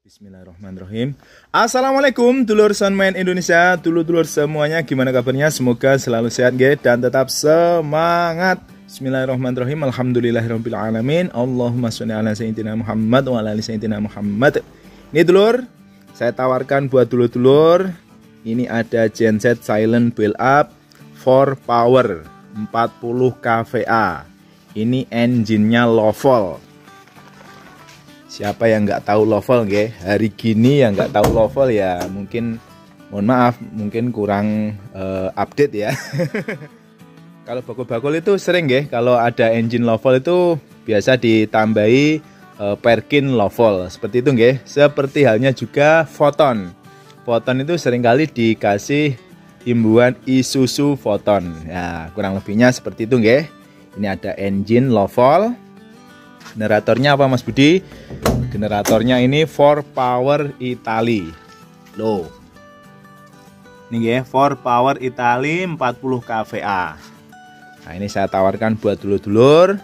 Bismillahirrahmanirrahim. Assalamualaikum dulur Soundman Indonesia, dulur-dulur semuanya, gimana kabarnya? Semoga selalu sehat dan tetap semangat. Bismillahirrahmanirrahim. Alhamdulillahirabbil alamin. Allahumma sholli ala sayyidina Muhammad wa ala ali sayyidina Muhammad. Ini dulur, saya tawarkan buat dulur-dulur. Ini ada genset silent build up 4 power 40 kVA. Ini engine-nya low volt. Siapa yang nggak tahu low volt, hari gini yang nggak tahu low volt ya mungkin, mohon maaf, mungkin kurang update ya. Kalau bakul-bakul itu sering kalau ada engine low volt itu biasa ditambahi Perkin low volt seperti itu Seperti halnya juga Foton. Foton itu seringkali dikasih imbuhan Isuzu Foton. Ya, kurang lebihnya seperti itu Ini ada engine low volt. Generatornya apa Mas Budi? Generatornya ini 4 power Italy low. Ini 4 power Italy 40 kVA. Nah, ini saya tawarkan buat dulur-dulur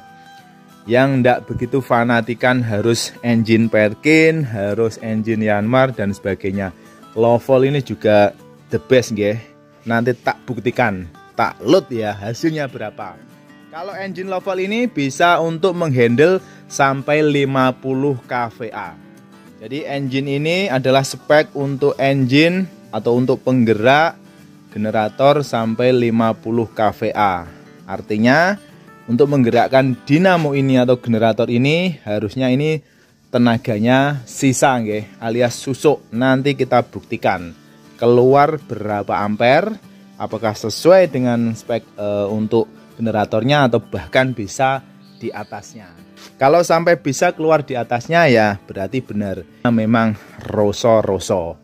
yang ndak begitu fanatikan harus engine Perkin, harus engine Yanmar dan sebagainya. Low volt ini juga the best Nanti tak buktikan, tak load ya hasilnya berapa. Kalau engine low volt ini bisa untuk menghandle sampai 50 kVA. Jadi engine ini adalah spek untuk engine atau untuk penggerak generator sampai 50 kVA. Artinya untuk menggerakkan dinamo ini atau generator ini harusnya ini tenaganya sisa alias susuk. Nanti kita buktikan keluar berapa ampere, apakah sesuai dengan spek untuk generatornya atau bahkan bisa di atasnya. Kalau sampai bisa keluar di atasnya ya berarti benar memang roso-roso.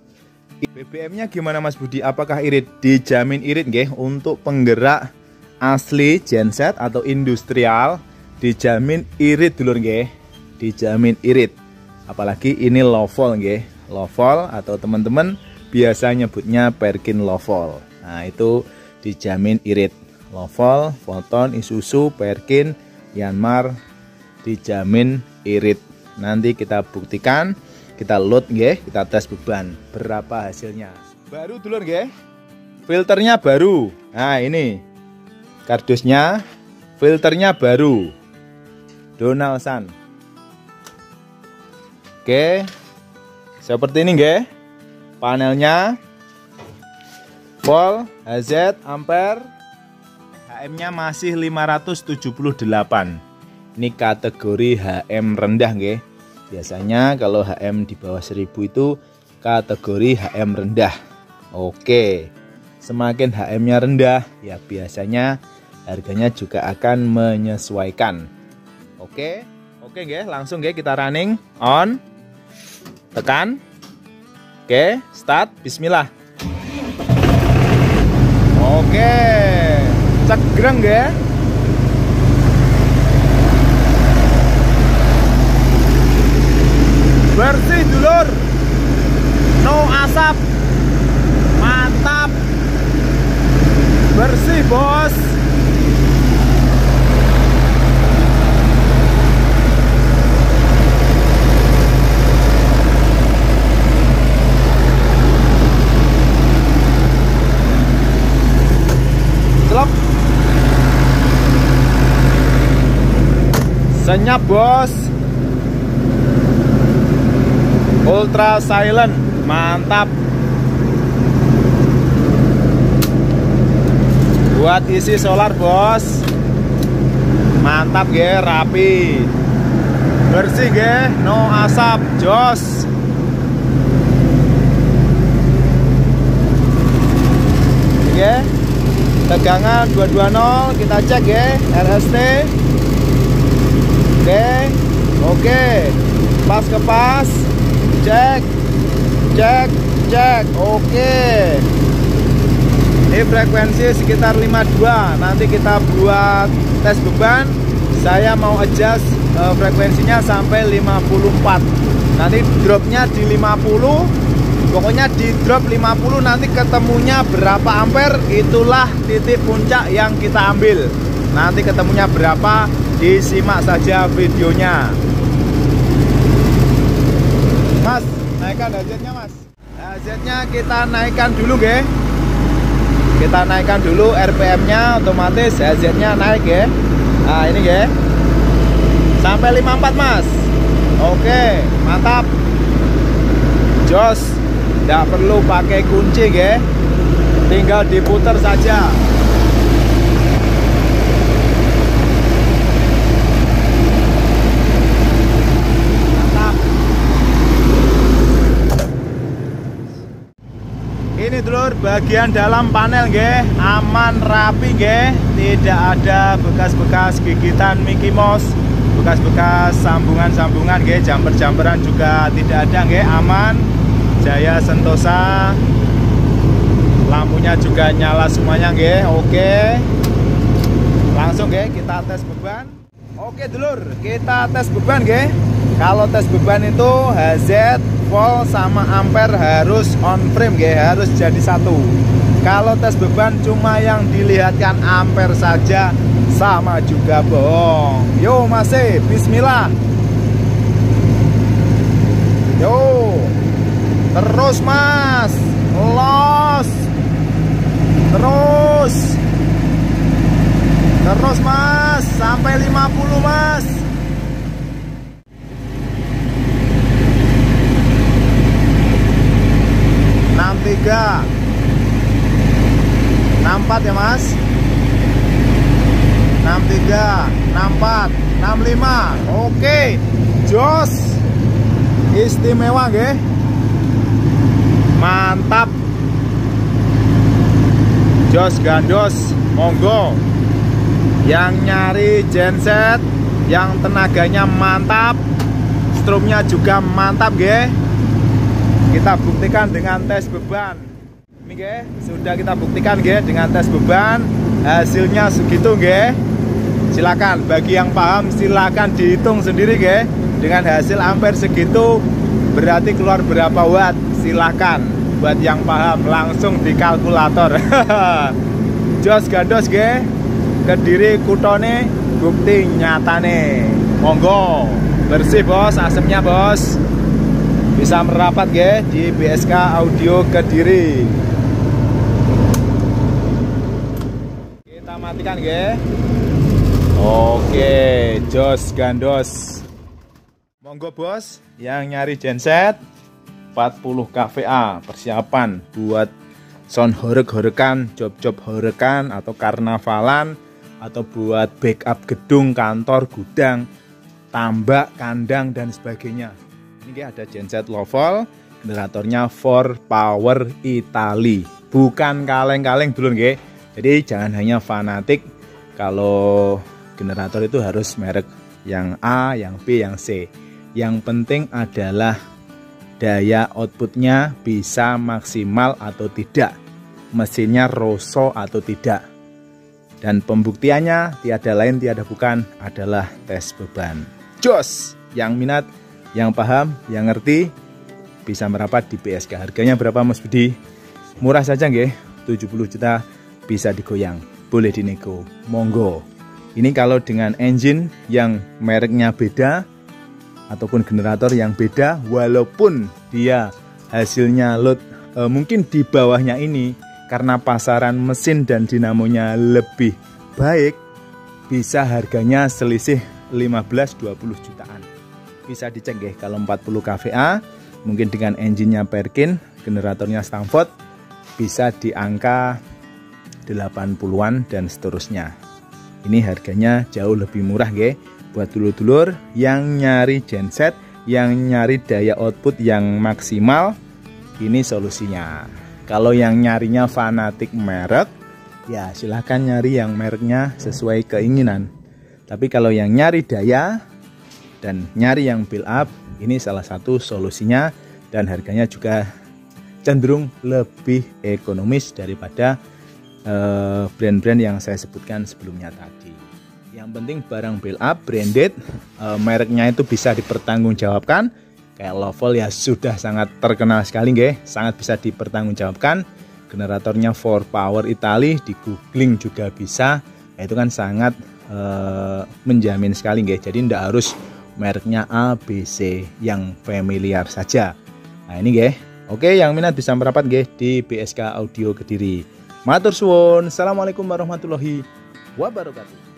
BBM-nya gimana Mas Budi? Apakah irit? Dijamin irit untuk penggerak asli genset atau industrial, dijamin irit dulur dijamin irit. Apalagi ini low volt low volt atau teman-teman biasa nyebutnya Perkin low volt. Nah, itu dijamin irit. Low volt, Foton, Isuzu, Perkin, Yanmar dijamin irit. Nanti kita buktikan, kita load kita tes beban berapa hasilnya. Baru dulur filternya baru. Nah, ini kardusnya, filternya baru. Donaldson. Seperti ini panelnya volt, HZ, ampere. HM-nya masih 578. Ini kategori HM rendah Biasanya kalau HM di bawah 1000 itu kategori HM rendah. Oke. Semakin HM-nya rendah ya biasanya harganya juga akan menyesuaikan. Oke, langsung kita running on. Tekan. Oke, start. Bismillah. Oke. Cegreng bersih dulur, no asap, mantap, bersih bos. Celok. Senyap bos. Ultra silent, mantap. Buat isi solar bos. Mantap rapi. Bersih no asap, jos. Tegangan 220, kita cek RST. Oke. Pas ke pas. Cek. Oke. Ini frekuensi sekitar 52. Nanti kita buat tes beban. Saya mau adjust frekuensinya sampai 54. Nanti dropnya di 50. Pokoknya di drop 50 nanti ketemunya berapa ampere, itulah titik puncak yang kita ambil. Nanti ketemunya berapa, disimak saja videonya. Mas, naikkan HZ-nya Mas. HZ-nya kita naikkan dulu nggih. Kita naikkan dulu RPM-nya, otomatis HZ-nya naik ya. Nah ini nggih. Sampai 54 Mas. Oke, mantap. Jos, tidak perlu pakai kunci nggih. Tinggal diputar saja. Ini dulur bagian dalam panel nggih, aman rapi nggih, tidak ada bekas-bekas gigitan Mickey Mouse, bekas-bekas sambungan-sambungan nggih, jumper-jumperan juga tidak ada nggih, aman. Jaya Sentosa. Lampunya juga nyala semuanya nggih. Oke. Langsung nggih kita tes beban. Oke dulur, kita tes beban nggih. Kalau tes beban itu HZ, volt sama ampere harus on frame nggih, harus jadi satu. Kalau tes beban cuma yang dilihatkan ampere saja sama juga bohong. Yo masih, bismillah. Yo. Terus Mas, los. Terus Mas, sampai 50 Mas. Tiga 64 ya Mas. 63 64 65. Oke, jos, istimewa nggih, mantap, jos gandos. Monggo yang nyari genset yang tenaganya mantap, strumnya juga mantap nggih. Kita buktikan dengan tes beban. Ini nggih, sudah kita buktikan nggih dengan tes beban. Hasilnya segitu nggih. Silakan bagi yang paham silakan dihitung sendiri nggih. Dengan hasil ampere segitu berarti keluar berapa watt? Silakan buat yang paham langsung di kalkulator. Jos gandos nggih. Kediri kutone bukti nyatane. Monggo. Bersih bos, asapnya bos. Bisa merapat ya di BSK Audio Kediri. Kita matikan ya. Oke, jos gandos. Monggo bos yang nyari genset 40 kVA, persiapan buat sound horek-horekan, job-job horekan atau karnavalan, atau buat backup gedung, kantor, gudang, tambak, kandang dan sebagainya. Ini ada genset low volt, generatornya 4Power Italy, bukan kaleng-kaleng dulu nggih. Jadi jangan hanya fanatik kalau generator itu harus merek yang A, yang B, yang C. Yang penting adalah daya outputnya bisa maksimal atau tidak, mesinnya roso atau tidak. Dan pembuktiannya tiada lain tiada bukan adalah tes beban. Jos, yang minat, yang paham, yang ngerti bisa merapat di BSK. Harganya berapa Mas Budi? Murah saja nggih, 70 juta bisa digoyang. Boleh dinego. Monggo. Ini kalau dengan engine yang mereknya beda ataupun generator yang beda, walaupun dia hasilnya load mungkin di bawahnya ini, karena pasaran mesin dan dinamonya lebih baik, bisa harganya selisih 15-20 jutaan. Bisa dicek ya, kalau 40 kVA mungkin dengan engine-nya Perkin, generatornya Stamford bisa di angka 80-an dan seterusnya. Ini harganya jauh lebih murah ya buat dulur-dulur yang nyari genset, yang nyari daya output yang maksimal. Ini solusinya. Kalau yang nyarinya fanatik merek, ya silahkan nyari yang mereknya sesuai keinginan. Tapi kalau yang nyari daya dan nyari yang build up, ini salah satu solusinya, dan harganya juga cenderung lebih ekonomis daripada brand-brand yang saya sebutkan sebelumnya tadi. Yang penting barang build up, branded, mereknya itu bisa dipertanggungjawabkan. Kayak Lovell ya sudah sangat terkenal sekali nggih, sangat bisa dipertanggungjawabkan. Generatornya 4Power Italy, di googling juga bisa. Itu kan sangat menjamin sekali nggih. Jadi tidak harus mereknya A, B, C, yang familiar saja. Nah ini nggih. Oke, yang minat bisa merapat nggih di BSK Audio Kediri. Matur suwun. Assalamualaikum warahmatullahi wabarakatuh.